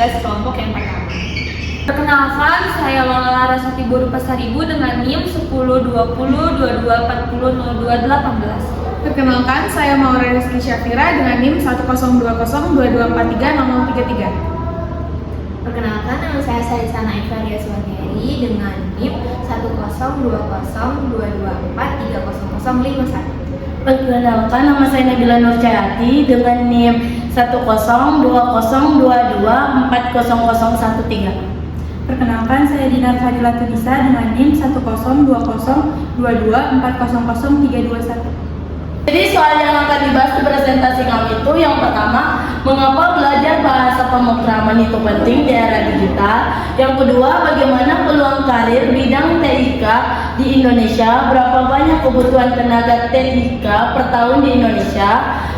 tugas kelompok yang pertama. Perkenalkan, saya Lola Larasati Boru Pasaribu dengan NIM 102022400218. Perkenalkan, saya Maura Rizky Syafira dengan NIM 102022430033. Perkenalkan, nama saya Sarisana Evaria Suwandari dengan NIM 10202224300051. Perkenalkan, nama saya Nabila Nurjayati dengan NIM 10204013. Perkenalkan, saya Dinar Fadila Tunisa dengan NIM 102022400321. Jadi soal yang akan dibahas di presentasi kami itu yang pertama, mengapa belajar bahasa pemrograman itu penting di era digital. Yang kedua, bagaimana peluang karir bidang TIK di Indonesia, berapa banyak kebutuhan tenaga TIK per tahun di Indonesia,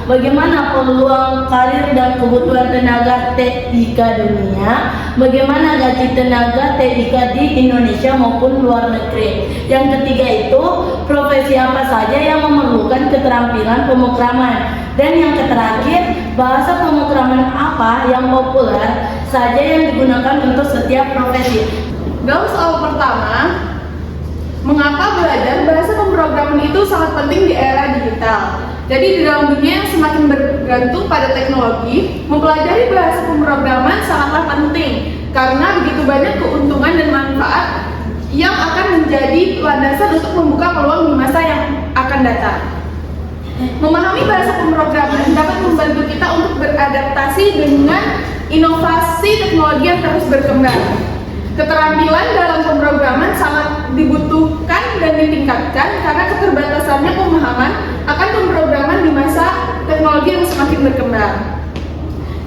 bagaimana peluang karir dan kebutuhan tenaga TIK dunia, bagaimana gaji tenaga TIK di Indonesia maupun luar negeri. Yang ketiga itu, profesi apa saja yang memerlukan keterampilan pemrograman. Dan yang terakhir, bahasa pemrograman apa yang populer saja yang digunakan untuk setiap profesi. Dalam soal pertama, mengapa belajar bahasa pemrograman itu sangat penting di era digital? Jadi di dalam dunia yang semakin bergantung pada teknologi, mempelajari bahasa pemrograman sangatlah penting karena begitu banyak keuntungan dan manfaat yang akan menjadi landasan untuk membuka peluang di masa yang akan datang. Memahami bahasa pemrograman dapat membantu kita untuk beradaptasi dengan inovasi teknologi yang terus berkembang. Keterampilan dalam pemrograman sangat dibutuhkan dan ditingkatkan karena keterbatasannya pemahaman akan pemrograman di masa teknologi yang semakin berkembang.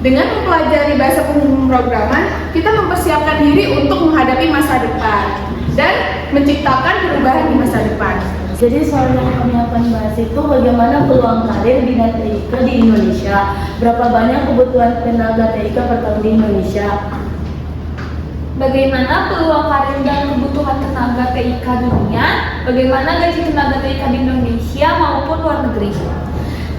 Dengan mempelajari bahasa pemrograman, kita mempersiapkan diri untuk menghadapi masa depan dan menciptakan perubahan di masa depan. Jadi soal yang kami akan bahas itu bagaimana peluang karir bidang TIK di Indonesia, berapa banyak kebutuhan tenaga TIK per tahun di Indonesia, Bagaimana peluang karir dan kebutuhan tenaga TIK dunia, bagaimana gaji tenaga TIK di Indonesia maupun luar negeri.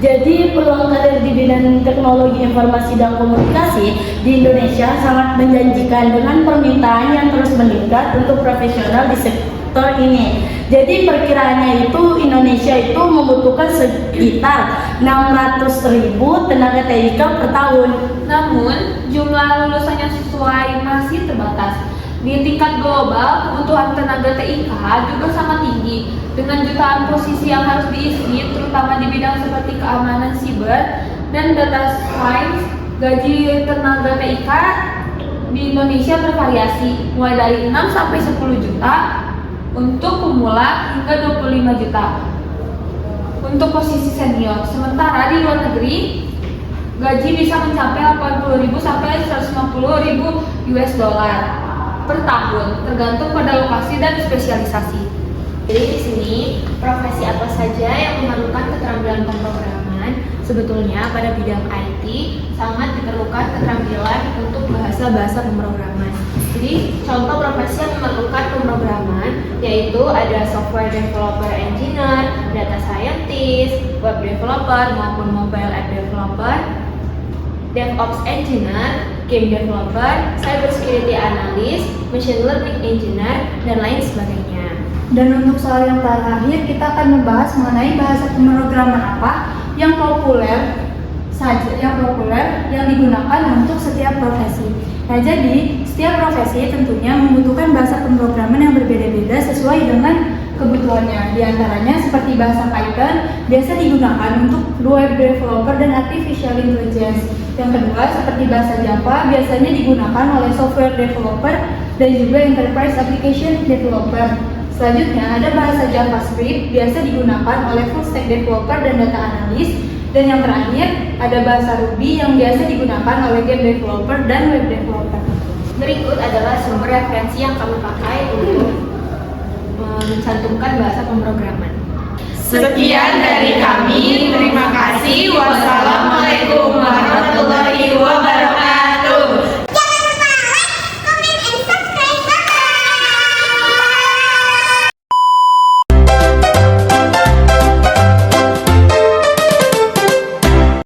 Jadi peluang karir di bidang teknologi informasi dan komunikasi di Indonesia sangat menjanjikan dengan permintaan yang terus meningkat untuk profesional di sektor ini. Jadi perkiraannya itu Indonesia itu membutuhkan sekitar 600.000 tenaga TIK per tahun. Namun, jumlah lulusan yang sesuai masih terbatas. Di tingkat global, kebutuhan tenaga TIK juga sangat tinggi, dengan jutaan posisi yang harus diisi, terutama di bidang seperti keamanan siber dan data science. Gaji tenaga TIK di Indonesia bervariasi, mulai dari 6 sampai 10 juta untuk pemula hingga 25 juta untuk posisi senior. Sementara di luar negeri, gaji bisa mencapai 80.000 sampai 150.000 US dollar per tahun, tergantung pada lokasi dan spesialisasi. Jadi di sini profesi apa saja yang memerlukan keterampilan pemrograman? Sebetulnya pada bidang IT sangat diperlukan keterampilan untuk bahasa-bahasa pemrograman. Jadi contoh profesi yang memerlukan pemrograman yaitu ada software developer engineer, data scientist, web developer maupun mobile app developer, DevOps engineer, game developer, cybersecurity analyst, machine learning engineer, dan lain sebagainya. Dan untuk soal yang terakhir, kita akan membahas mengenai bahasa pemrograman apa yang populer yang digunakan untuk setiap profesi. Nah, jadi setiap profesi tentunya membutuhkan bahasa pemrograman yang berbeda-beda sesuai dengan kebutuhannya. Di antaranya seperti bahasa Python biasa digunakan untuk web developer dan artificial intelligence. Yang kedua, seperti bahasa Java biasanya digunakan oleh software developer dan juga enterprise application developer. Selanjutnya ada bahasa JavaScript biasa digunakan oleh full stack developer dan data analyst. Dan yang terakhir ada bahasa Ruby yang biasa digunakan oleh game developer dan web developer. Berikut adalah sumber referensi yang kami pakai untuk mencantumkan bahasa pemrograman. Sekian dari kami, terima kasih.